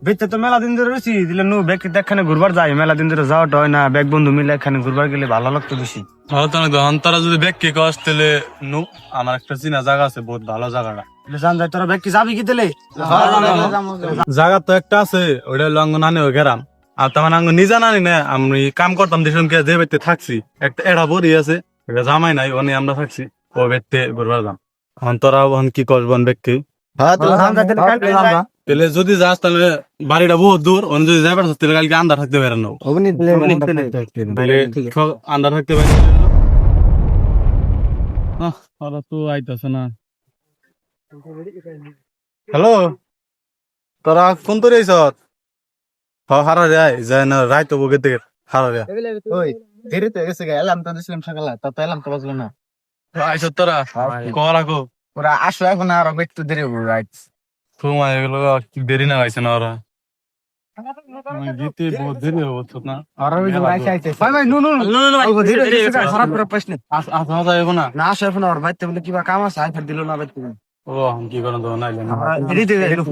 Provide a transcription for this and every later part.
বেচতে তো মেলা দিন ধরে রয়েছি দিলে নু ব্যাগ একখানে ঘুরবার যাই, মেলা দিন ধরে যাওয়াটা হয় না। ব্যাগ বন্ধু মিলে একখানে ঘুরবার গেলে ভালো লাগতো বেশি। তারা যদি ব্যাগ কে কস তাহলে নু আমার একটা চিনা জায়গা আছে, বহুত ভালো জায়গাটা। জান যাই, তোরা ব্যাগ কি যাবি কি দিলে? জায়গা তো একটা আছে, ওইটা হলো আঙ্গ নানি ও গেরাম। আর তোমার আঙ্গ নিজা নানি না, আমি কাম করতাম দেশন কে যে বাড়িতে থাকছি, একটা এড়া বড়ি আছে, এটা জামাই নাই, ওনে আমরা থাকছি, ও বেতে ঘুরবার যাম। এখন তোরা কি করবেন ব্যক্তি? তাহলে যদি যাস তাহলে বাড়িটা বহুত দূর, অন্য যদি যাবার তাহলে কালকে আন্দার থাকতে পারেন না, আন্দার থাকতে পারেন। ওরা তো আইতাছে না। হ্যালো, তোরা কোন তোর আইস? হারা রে যায় না, রায় তো বগে থেকে হারা রে। ওই দেরি তো গেছে, এলাম তো দিছিলাম সকালে, তা তো এলাম তো বাজলো না। আইস তোরা কল রাখো, ওরা আসো এখন, আর একটু দেরি হবো। রাইট, তোমার এগুলো দেরি না হয়েছে না ওরা গীতে বহুত দেরি হচ্ছে না। ভাই ভাই, নো নো নো নো, খারাপ করে পাইছ না। আসা যাইব না, না আসো এখন, আর বাইতে বলে কিবা কাম আছে, আইফার দিল না বাইতে। ও কি করেন তো নাইলে না। দেরিতে গেল।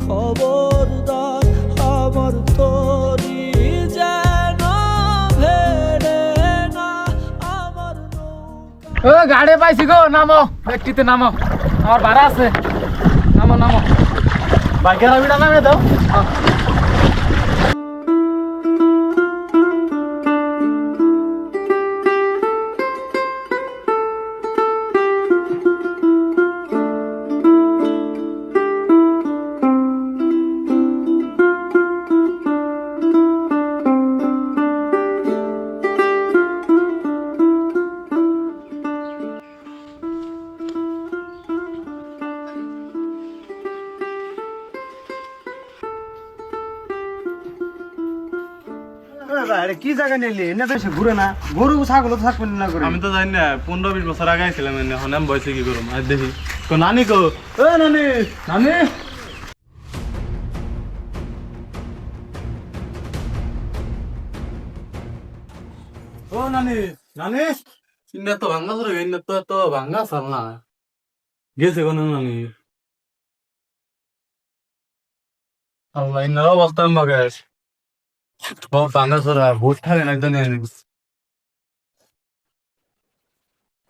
খবরদার আমার তরি যেন ভেড়ে না আমার ও গাড়ি পাইছি গো, নামো ব্যক্তিতে নামো, আমার ভাড়া আছে, নামো নামো। বাইকের আবিটা নামে দাও। কি জায়গা নিলি? এনে তো ঘুরে না, গরু ছাগল থাকবেন না করে। আমি তো জানি না, 15-20 বছর আগে আইছিলাম, এখন আমি বয়সে কি করুম। আর দেখি তো নানি কো, ও নানি, নানি, ও নানি, নানি, ইন্না তো ভাঙ্গা ধরে, ইন্না তো তো ভাঙ্গা সাল না গেছে কোন নানি। আল্লাহ, ইন্নার অবস্থা বাগাস ভাঙ্গা ধরে ভোট থাকে না একদম।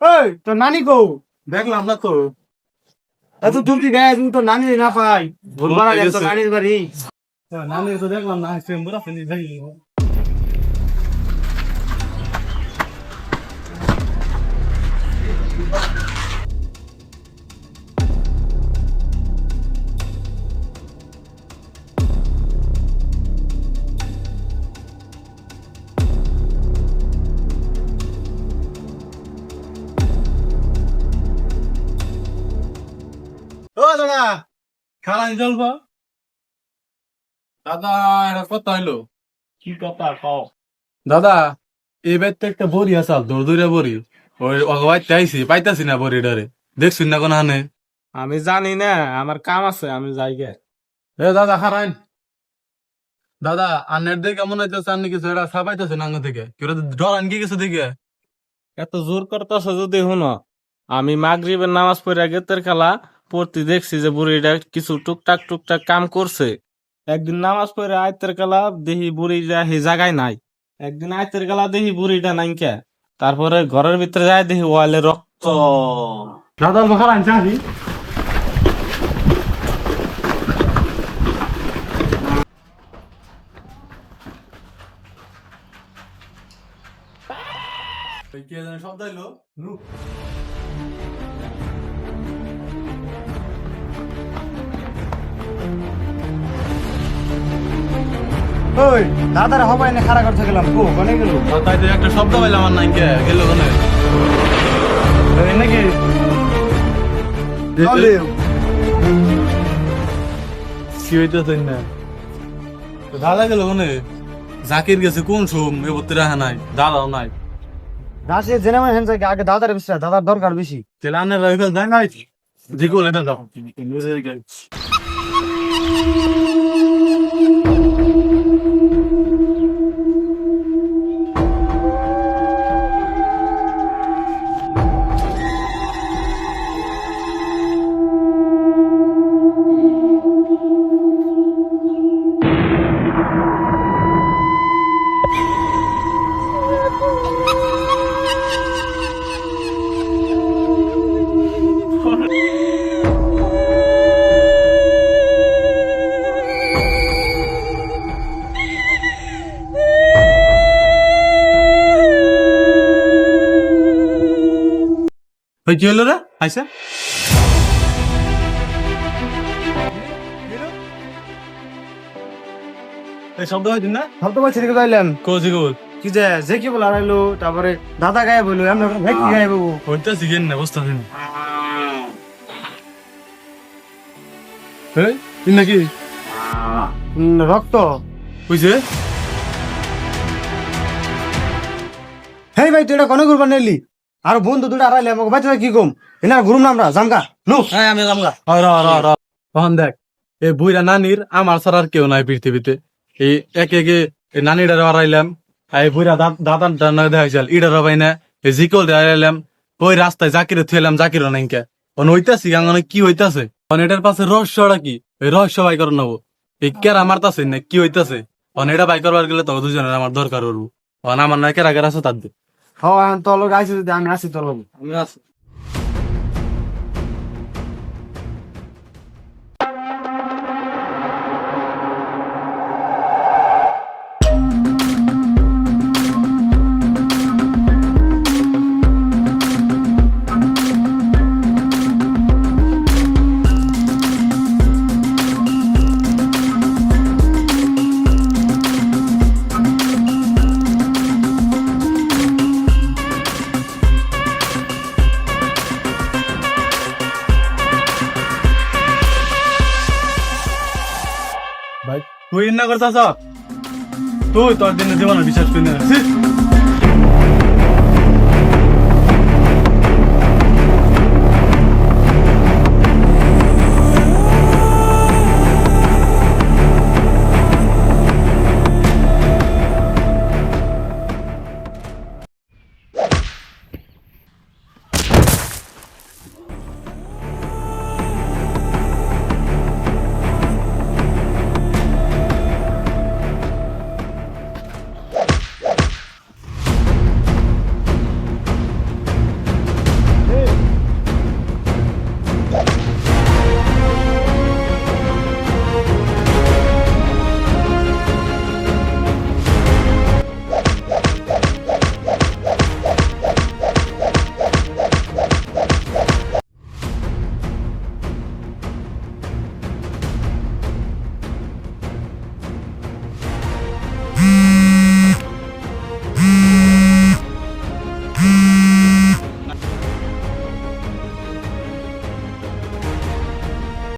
এই তোর নানি কো? দেখলাম না তো, এত জলদি গায়ে তুমি তো নানি না পাই, ভুলবার আগে তো নানির বাড়ি। নানি তো দেখলাম না, চেম্বুরা ফেলি যাই। ও দাদা, খারান জলবা দাদা, এটা কথা হইলো। কি কথা কও? দাদা, এবার তো একটা বড়ি আছে, দৌড় বড়ি, ওই অগবাইতে আইসি, পাইতাছি না বড়ি ডরে, দেখছি না কোন হানে। আমি জানি না, আমার কাম আছে, আমি যাই গে। এ দাদা খারান, দাদা আনের দেখে কেমন হইতেছে, আন্নি কিছু এটা সাবাইতেছে না আঙ্গ থেকে, কেউ ডরান কি কিছু দেখে? এত জোর করতেছ যদি শুনো, আমি মাগরিবের নামাজ পড়ে গেতের খেলা পড়তে দেখছি যে বুড়িটা কিছু টুকটাক টুকটাক কাম করছে। একদিন নামাজ পড়ে আয়তের খেলা দেখি বুড়িটা হে জায়গায় নাই, একদিন আয়তের খেলা দেখি বুড়িটা নাই কে, তারপরে ঘরের ভিতরে যায় দেখি ওয়ালে রক্ত। দাদা খারান চাহি কে জানে শব্দ হইলো। ওই দাদার হবাই না খাড়া করতে গেলাম, কো কোনে গেল? তাই তো একটা শব্দ পাইলাম, আমার নাই কে গেল কোনে নাকি কি হইতেছে না, দাদা গেল কোনে? জাকির গেছে কোন সোম এবতে রাহা নাই দাদাও নাই রাশি জেনে মানে হেন জায়গা আগে দাদার বেশি দাদার দরকার বেশি তাহলে আনের রাইফেল দেয় নাই জিকুল এটা দাও ওই কি হলো রে আইসা এই শব্দ হইছে না সব তো বলছি দিকে যাইলাম কো জিকুল কি যে কি বলে হারাইলো তারপরে দাদা গায়ে বললো আমরা ভেকি গায়ে বলবো হইতা সিগেন না বস্তা দিন এই ইন নাকি রক্ত কইছে হেই ভাই তুই এটা কোনে ঘুরবার নিলি আর বন্ধু দুটো হারাইলে আমাকে বাচ্চা কি কম এনা ঘুরুম না আমরা জামগা নো হ্যাঁ আমি জামগা র তখন দেখ এই বুইরা নানির আমার ছাড়া আর কেউ নাই পৃথিবীতে এই একে একে এই নানিটার হারাইলাম এই বুইরা দাদার ডানা দেখাইছিল ইডার পাই না এই জিকল হারাইলাম ওই রাস্তায় জাকিরে থুইলাম জাকিরও নাই কে অন হইতাছি গাঙ্গনে কি হইতাছে অন এটার পাশে রহস্যটা কি এই রহস্য বাই করে নেবো এই কেরা মারতাছে না কি হইতাছে অন এটা বাই করবার গেলে তো দুজনের আমার দরকার হবো অন আমার না কেরা কেরা আছে তার দে হ্যাঁ তোর লোক আইসি যদি আমি আসি তোর লোক আমি আছি ভাই তুই না করতাছ তুই তোর দিনে জীবনে বিশ্বাস করি না